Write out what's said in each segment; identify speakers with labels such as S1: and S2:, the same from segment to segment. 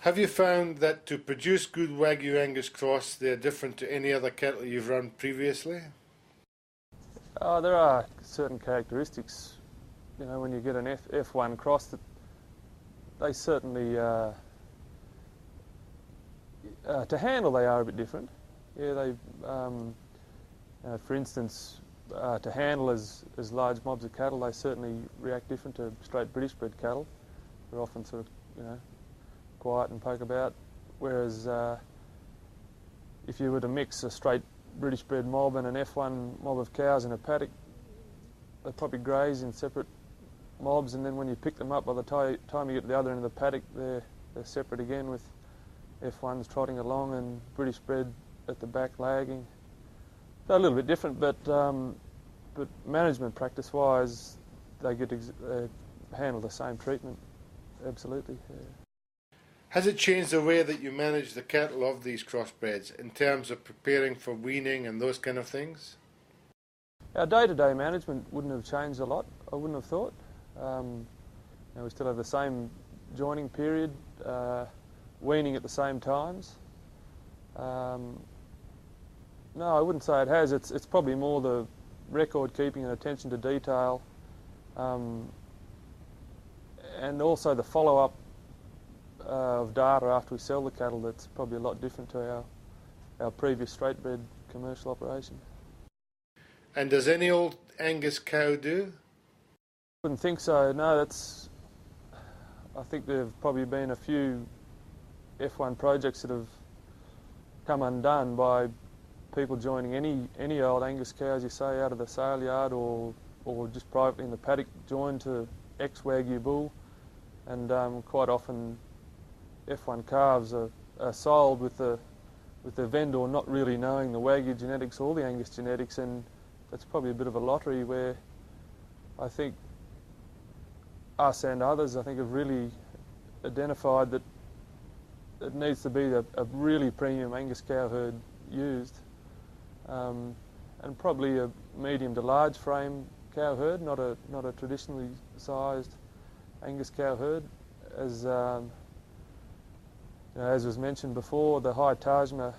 S1: Have you found that to produce good Wagyu Angus cross, they're different to any other cattle you've run previously?
S2: There are certain characteristics, when you get an F1 cross, that they certainly, to handle they are a bit different. Yeah, they, for instance, to handle as large mobs of cattle, they certainly react different to straight British bred cattle. They're often sort of, quiet and poke about, whereas if you were to mix a straight British bred mob and an F1 mob of cows in a paddock, they probably graze in separate mobs, and then when you pick them up, by the time you get to the other end of the paddock, they're separate again, with F1s trotting along and British bred at the back lagging. They're a little bit different, but management practice-wise, they get handle the same treatment. Absolutely. Yeah.
S1: Has it changed the way that you manage the cattle of these crossbreds in terms of preparing for weaning and those kind of things?
S2: Our day-to-day management wouldn't have changed a lot, I wouldn't have thought. We still have the same joining period, weaning at the same times. No, I wouldn't say it has. It's probably more the record keeping and attention to detail, and also the follow-up of data after we sell the cattle. That's probably a lot different to our previous straight bred commercial operation.
S1: And does any old Angus cow do?
S2: Wouldn't think so. No, I think there have probably been a few F1 projects that have come undone by people joining any old Angus cow, as you say, out of the sale yard or just privately in the paddock, joined to ex-Wagyu bull, and quite often F1 calves are sold with the vendor not really knowing the Wagyu genetics or the Angus genetics, and that's probably a bit of a lottery where I think us and others, have really identified that it needs to be a really premium Angus cow herd used, and probably a medium to large frame cow herd, not a traditionally sized Angus cow herd, as was mentioned before, the high Tajma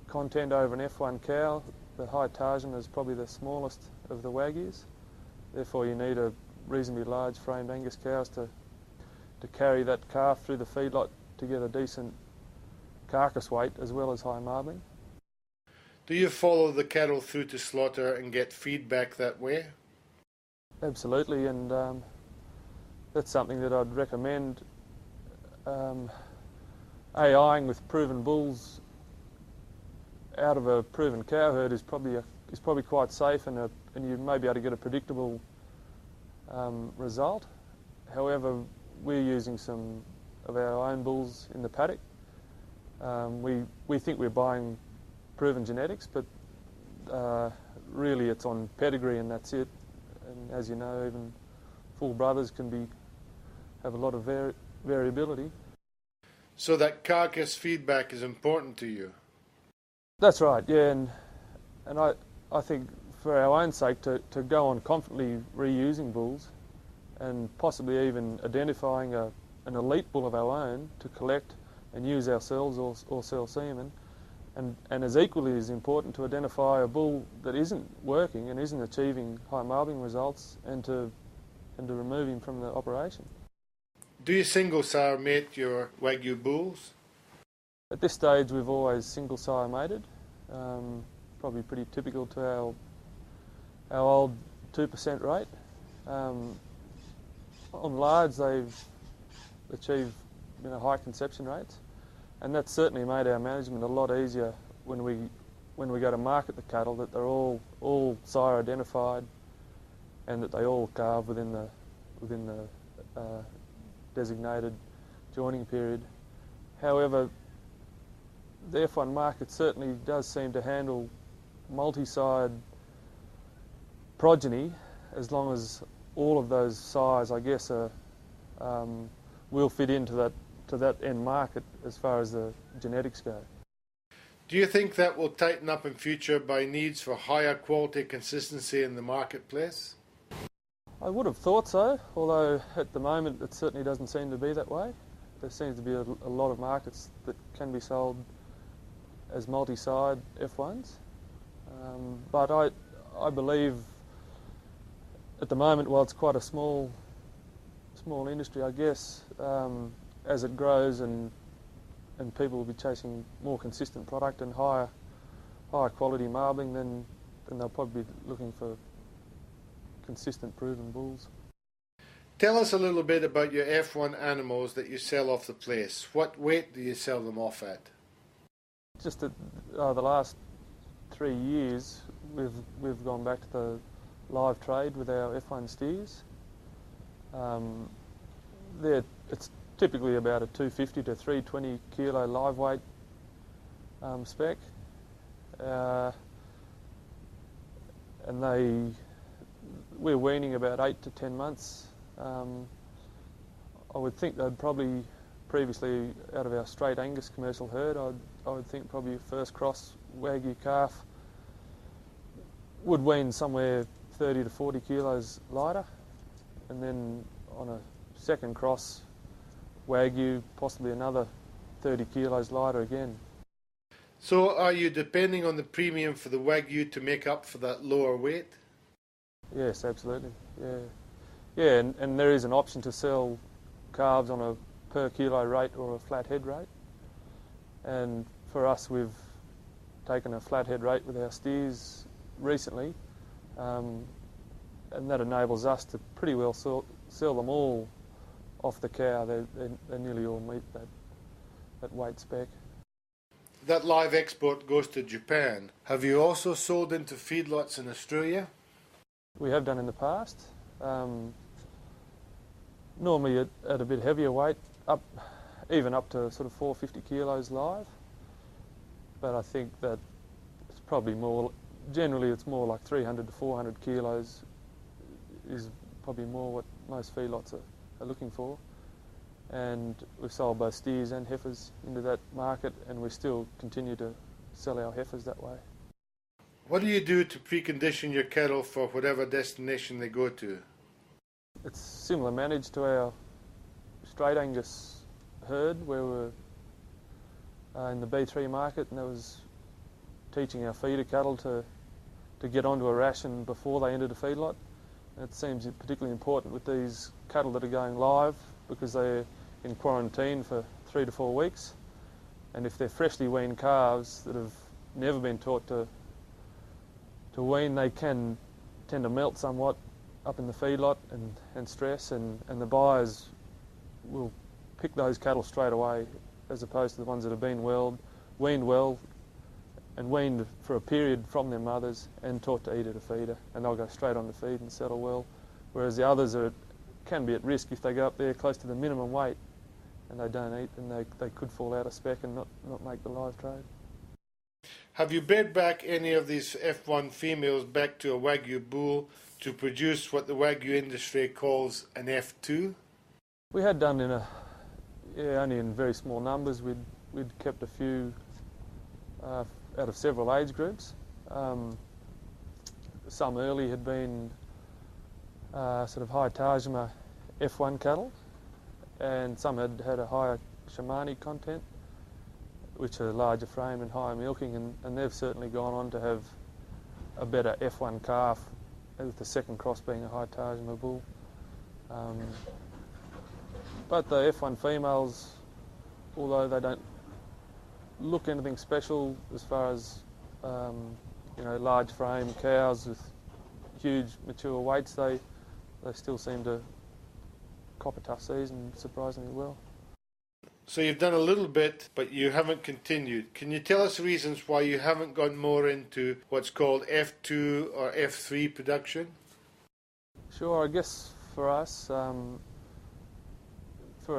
S2: content over an F1 cow, the high Tajma is probably the smallest of the Wagyus. Therefore you need a reasonably large framed Angus cows to carry that calf through the feedlot to get a decent carcass weight as well as high marbling.
S1: Do you follow the cattle through to slaughter and get feedback that way?
S2: Absolutely, and that's something that I'd recommend. AIing with proven bulls out of a proven cow herd is probably quite safe, and you may be able to get a predictable result. However, we're using some of our own bulls in the paddock. We think we're buying proven genetics, but really it's on pedigree and that's it. And as you know, even full brothers can have a lot of variability.
S1: So that carcass feedback is important to you?
S2: That's right, yeah, and I think for our own sake to go on confidently reusing bulls and possibly even identifying an elite bull of our own to collect and use ourselves or sell semen, and as equally as important to identify a bull that isn't working and isn't achieving high marbling results and to remove him from the operation.
S1: Do you single sire mate your Wagyu bulls?
S2: At this stage we've always single sire mated, probably pretty typical to our old 2% rate. On large they've achieved high conception rates, and that's certainly made our management a lot easier when we go to market the cattle, that they're all sire identified and that they all calve within the designated joining period. However, the F1 market certainly does seem to handle multi-sired progeny, as long as all of those sires, I guess, will fit into that end market as far as the genetics go.
S1: Do you think that will tighten up in future by needs for higher quality consistency in the marketplace? I
S2: would have thought so, although at the moment it certainly doesn't seem to be that way. there seems to be a lot of markets that can be sold as multi-side F1s. But I believe at the moment, while it's quite a small industry, I guess, as it grows and people will be chasing more consistent product and higher quality marbling, then they'll probably be looking for consistent proven bulls.
S1: Tell us a little bit about your F1 animals that you sell off the place. What weight do you sell them off at?
S2: Just the last 3 years, we've gone back to the live trade with our F1 steers. It's typically about a 250 to 320 kilo live weight spec, and we're weaning about 8 to 10 months. I would think they'd probably, previously out of our straight Angus commercial herd, I would think probably first cross Wagyu calf would wean somewhere 30 to 40 kilos lighter, and then on a second cross Wagyu possibly another 30 kilos lighter again.
S1: So are you depending on the premium for the Wagyu to make up for that lower weight?
S2: Yes, absolutely. Yeah, and there is an option to sell calves on a per kilo rate or a flat head rate. And for us, we've taken a flat head rate with our steers recently, and that enables us to pretty well sell them all off the cow. They nearly all meet that weight spec.
S1: That live export goes to Japan. Have you also sold into feedlots in Australia?
S2: We have done in the past. Normally at a bit heavier weight, even up to sort of 450 kilos live. But I think that it's probably more, generally it's more like 300 to 400 kilos is probably more what most feedlots are looking for. And we've sold both steers and heifers into that market, and we still continue to sell our heifers that way.
S1: What do you do to precondition your cattle for whatever destination they go to?
S2: It's similar managed to our straight Angus herd, where we're in the B3 market, and that was teaching our feeder cattle to get onto a ration before they entered a feedlot. And it seems particularly important with these cattle that are going live, because they're in quarantine for 3 to 4 weeks, and if they're freshly weaned calves that have never been taught to wean, they can tend to melt somewhat up in the feedlot and stress, and the buyers will pick those cattle straight away, as opposed to the ones that have been weaned well and weaned for a period from their mothers and taught to eat at a feeder, and they'll go straight on the feed and settle well, whereas the others can be at risk if they go up there close to the minimum weight and they don't eat, and they could fall out of spec and not make the live trade.
S1: Have you bred back any of these F1 females back to a Wagyu bull to produce what the Wagyu industry calls an F2?
S2: We had done only in very small numbers. We'd kept a few out of several age groups. Some early had been sort of high Tajima F1 cattle, and some had a higher Shamani content, which are larger frame and higher milking, and they've certainly gone on to have a better F1 calf, with the second cross being a high Tajima bull. But the F1 females, although they don't look anything special as far as large frame cows with huge mature weights, they still seem to cop a tough season surprisingly well.
S1: So you've done a little bit, but you haven't continued. Can you tell us reasons why you haven't gone more into what's called F2 or F3 production?
S2: Sure, I guess for us, for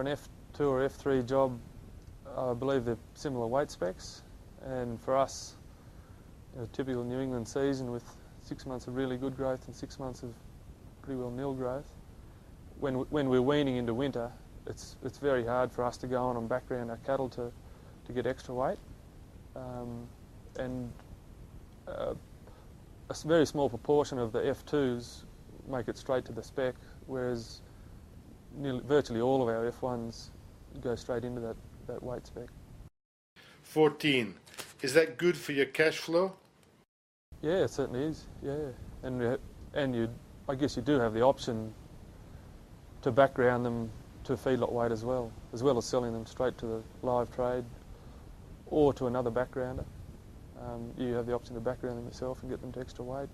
S2: an F2 or F3 job, I believe they're similar weight specs, and for us, a typical New England season with 6 months of really good growth and 6 months of pretty well nil growth, when we're weaning into winter, it's very hard for us to go on and background our cattle to get extra weight, and a very small proportion of the F2s make it straight to the spec, whereas virtually all of our F1s go straight into that weight spec.
S1: 14. Is that good for your cash flow?
S2: Yeah, it certainly is. Yeah, and I guess you do have the option to background them to feedlot weight as well as selling them straight to the live trade or to another backgrounder. You have the option to background them yourself and get them to extra weight.